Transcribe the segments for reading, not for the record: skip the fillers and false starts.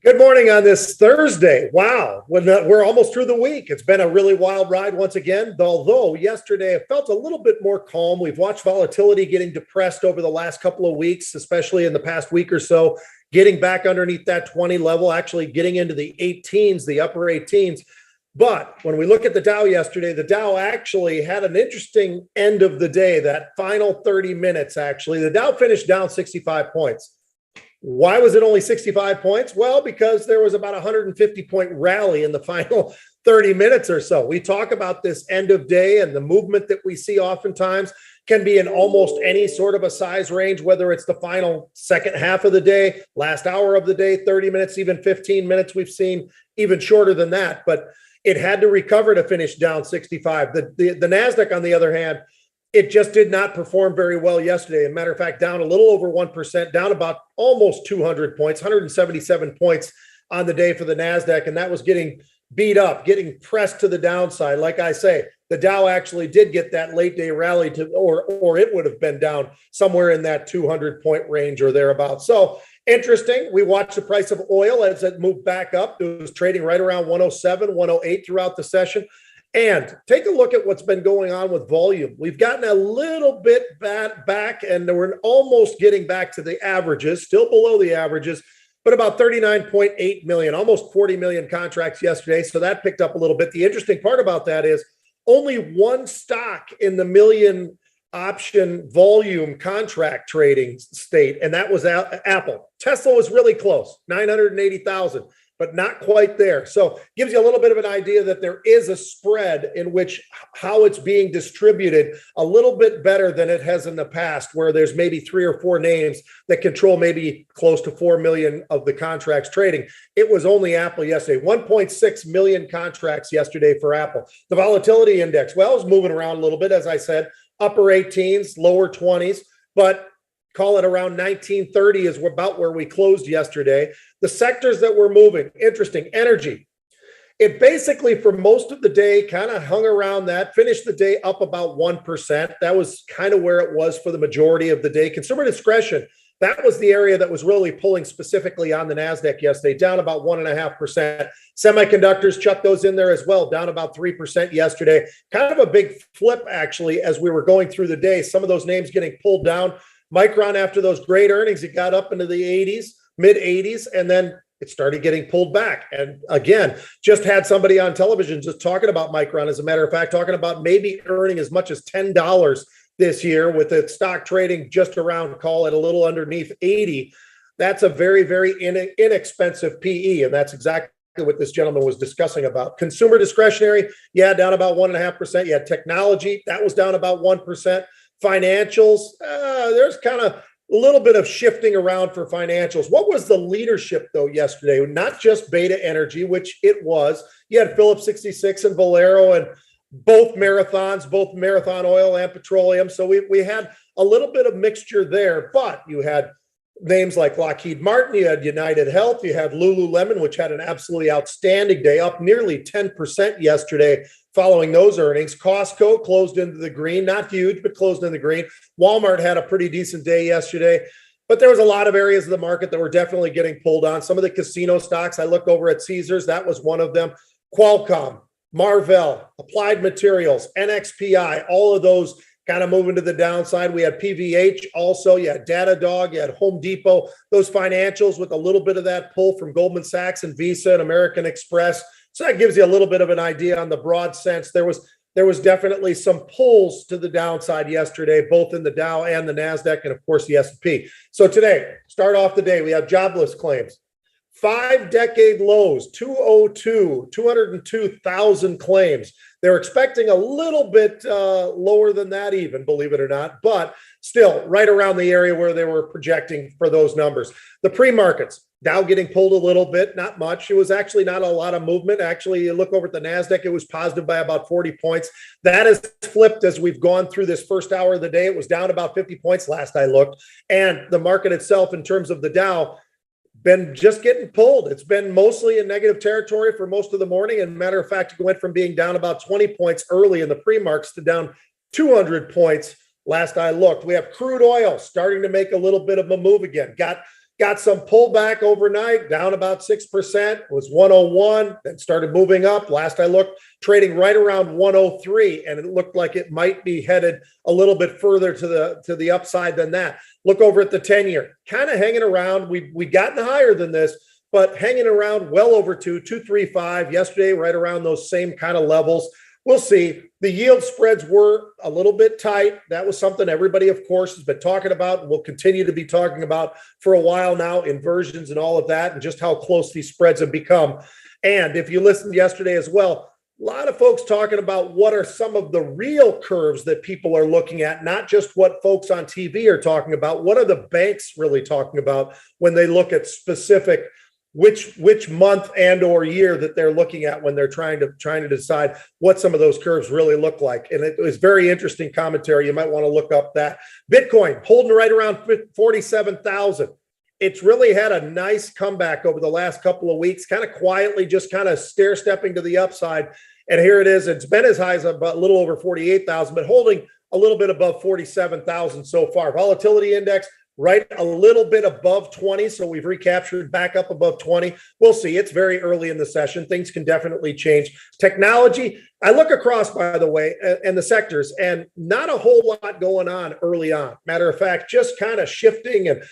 Good morning on this Thursday. Wow, we're almost through the week. It's been a really wild ride once again, although yesterday it felt a little bit more calm. We've watched volatility getting depressed over the last couple of weeks, especially in the past week or so, getting back underneath that 20 level, actually getting into the 18s, the upper 18s. But when we look at the Dow yesterday, the Dow actually had an interesting end of the day, that final 30 minutes, actually. The Dow finished down 65 points. Why was it only 65 points? Well, because there was about a 150-point rally in the final 30 minutes or so. We talk about this end of day, and the movement that we see oftentimes can be in almost any sort of a size range, whether it's the final second half of the day, last hour of the day, 30 minutes, even 15 minutes. We've seen even shorter than that, but it had to recover to finish down 65. The NASDAQ, on the other hand, it just did not perform very well yesterday. As a matter of fact, down a little over 1%, down about almost 200 points, 177 points on the day for the NASDAQ. And that was getting beat up, getting pressed to the downside. Like I say, the Dow actually did get that late day rally or it would have been down somewhere in that 200-point range or thereabouts. So interesting. We watched the price of oil as it moved back up. It was trading right around 107, 108 throughout the session. And take a look at what's been going on with volume. We've gotten a little bit back, and we're almost getting back to the averages, still below the averages, but about 39.8 million, almost 40 million contracts yesterday. So that picked up a little bit. The interesting part about that is only one stock in the million option volume contract trading state, and that was Apple. Tesla was really close, 980,000. But not quite there. So gives you a little bit of an idea that there is a spread in which how it's being distributed a little bit better than it has in the past, where there's maybe 3 or 4 names that control maybe close to 4 million of the contracts trading. It was only Apple yesterday, 1.6 million contracts yesterday for Apple. The volatility index, well, is moving around a little bit, as I said, upper 18s, lower 20s, but call it around 1930 is about where we closed yesterday. The sectors that were moving, interesting, energy. It basically, for most of the day, kind of hung around that, finished the day up about 1%. That was kind of where it was for the majority of the day. Consumer discretion, that was the area that was really pulling specifically on the NASDAQ yesterday, down about 1.5%. Semiconductors, chuck those in there as well, down about 3% yesterday. Kind of a big flip, actually, as we were going through the day. Some of those names getting pulled down. Micron, after those great earnings, it got up into the 80s, mid 80s, and then it started getting pulled back. And again, just had somebody on television just talking about Micron, as a matter of fact, talking about maybe earning as much as $10 this year with its stock trading just around, call it a little underneath 80. That's a very, very inexpensive PE. And that's exactly what this gentleman was discussing about. Consumer discretionary, yeah, down about 1.5%. You had technology, that was down about 1%. Financials, there's kind of a little bit of shifting around for financials. What was the leadership, though, yesterday? Not just Beta Energy, which it was. You had Phillips 66 and Valero and both marathons, both Marathon Oil and Petroleum. So we had a little bit of mixture there, but you had names like Lockheed Martin, you had United Health, you had Lululemon, which had an absolutely outstanding day, up nearly 10% yesterday following those earnings. Costco closed into the green, not huge, but closed in the green. Walmart had a pretty decent day yesterday, but there was a lot of areas of the market that were definitely getting pulled on. Some of the casino stocks, I looked over at Caesars, that was one of them. Qualcomm, Marvell, Applied Materials, NXPI, all of those kind of moving to the downside. We had PVH also. You had Datadog. You had Home Depot. Those financials with a little bit of that pull from Goldman Sachs and Visa and American Express. So that gives you a little bit of an idea on the broad sense. There was definitely some pulls to the downside yesterday, both in the Dow and the NASDAQ, and of course the S&P. So today, start off the day, we have jobless claims. 5-decade lows, 202,000 claims. They're expecting a little bit lower than that even, believe it or not, but still right around the area where they were projecting for those numbers. The pre-markets, Dow getting pulled a little bit, not much. It was actually not a lot of movement. Actually, you look over at the NASDAQ, it was positive by about 40 points. That has flipped as we've gone through this first hour of the day. It was down about 50 points last I looked. And the market itself, in terms of the Dow, been just getting pulled. It's been mostly in negative territory for most of the morning. And matter of fact, it went from being down about 20 points early in the pre-marks to down 200 points last I looked. We have crude oil starting to make a little bit of a move again. Got got some pullback overnight, down about 6%, was 101, then started moving up. Last I looked, trading right around 103, and it looked like it might be headed a little bit further to the upside than that. Look over at the 10-year, kind of hanging around. We've gotten higher than this, but hanging around well over 235 yesterday, right around those same kind of levels. We'll see. The yield spreads were a little bit tight. That was something everybody, of course, has been talking about and will continue to be talking about for a while now, inversions and all of that, and just how close these spreads have become. And if you listened yesterday as well, a lot of folks talking about what are some of the real curves that people are looking at, not just what folks on TV are talking about. What are the banks really talking about when they look at specific which month and or year that they're looking at when they're trying to decide what some of those curves really look like. And it was very interesting commentary. You might want to look up that. Bitcoin holding right around 47,000. It's really had a nice comeback over the last couple of weeks, kind of quietly, just kind of stair stepping to the upside. And here it is. It's been as high as about a little over 48,000, but holding a little bit above 47,000 so far. Volatility index right a little bit above 20. So we've recaptured back up above 20. We'll see. It's very early in the session. Things can definitely change. Technology, I look across, by the way, and the sectors, and not a whole lot going on early on. Matter of fact, just kind of shifting, and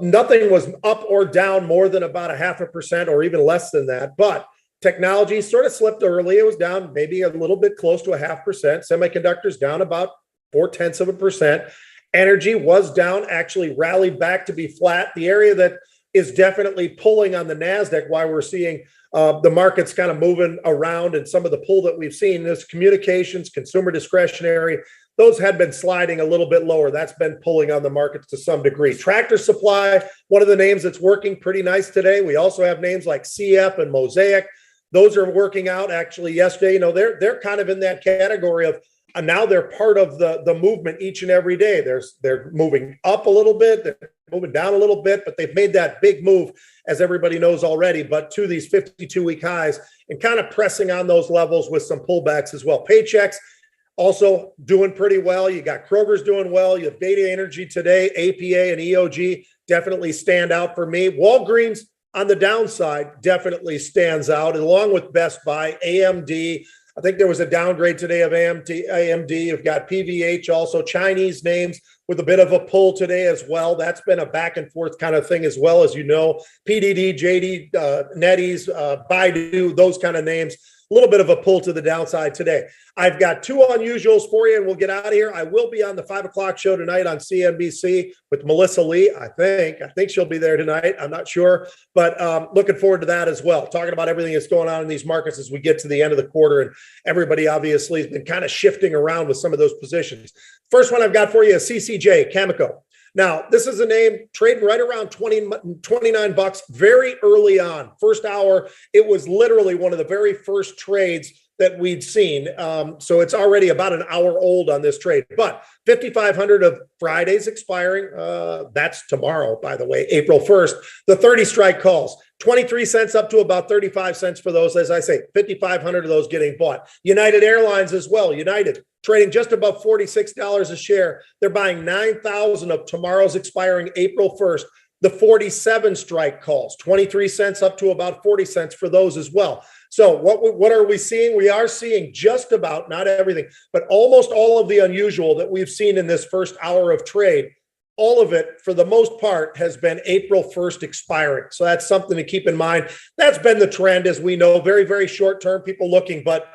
nothing was up or down more than about 0.5% or even less than that. But technology sort of slipped early. It was down maybe a little bit close to 0.5%. Semiconductors down about 0.4%. Energy was down, actually rallied back to be flat. The area that is definitely pulling on the NASDAQ, why we're seeing the markets kind of moving around, and some of the pull that we've seen is communications, consumer discretionary. Those had been sliding a little bit lower. That's been pulling on the markets to some degree. Tractor Supply, one of the names that's working pretty nice today. We also have names like CF and Mosaic. Those are working out actually yesterday. You know, they're kind of in that category of now they're part of the movement each and every day. They're moving up a little bit, they're moving down a little bit, but they've made that big move, as everybody knows already, but to these 52-week highs and kind of pressing on those levels with some pullbacks as well. Paychecks also doing pretty well. You got Kroger's doing well. You have Data Energy today, APA and EOG definitely stand out for me. Walgreens on the downside definitely stands out, along with Best Buy, AMD. I think there was a downgrade today of AMD. You've got PVH, also Chinese names with a bit of a pull today as well. That's been a back and forth kind of thing as well, as you know. PDD, JD, NetEase, Baidu, those kind of names. A little bit of a pull to the downside today. I've got two unusuals for you, and we'll get out of here. I will be on the 5 o'clock show tonight on CNBC with Melissa Lee. I think she'll be there tonight. I'm not sure, but looking forward to that as well. Talking about everything that's going on in these markets as we get to the end of the quarter, and everybody obviously has been kind of shifting around with some of those positions. First one I've got for you is CCJ, Cameco. Now, this is a name trading right around 29 bucks very early on. First hour, it was literally one of the very first trades that we'd seen. So it's already about an hour old on this trade. But 5,500 of Friday's expiring. That's tomorrow, by the way, April 1st. The 30 strike calls, 23 cents up to about 35 cents for those. As I say, 5,500 of those getting bought. United Airlines as well. United trading just above $46 a share. They're buying 9,000 of tomorrow's expiring April 1st. The 47 strike calls, 23 cents up to about 40 cents for those as well. So what are we seeing? We are seeing just about, not everything, but almost all of the unusual that we've seen in this first hour of trade. All of it, for the most part, has been April 1st expiring. So that's something to keep in mind. That's been the trend, as we know, very, very short term, people looking, but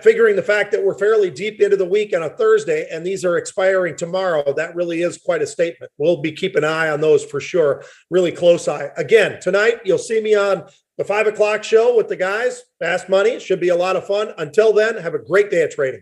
figuring the fact that we're fairly deep into the week on a Thursday and these are expiring tomorrow, that really is quite a statement. We'll be keeping an eye on those for sure. Really close eye. Again, tonight, you'll see me on the 5 o'clock show with the guys. Fast Money. Should be a lot of fun. Until then, have a great day of trading.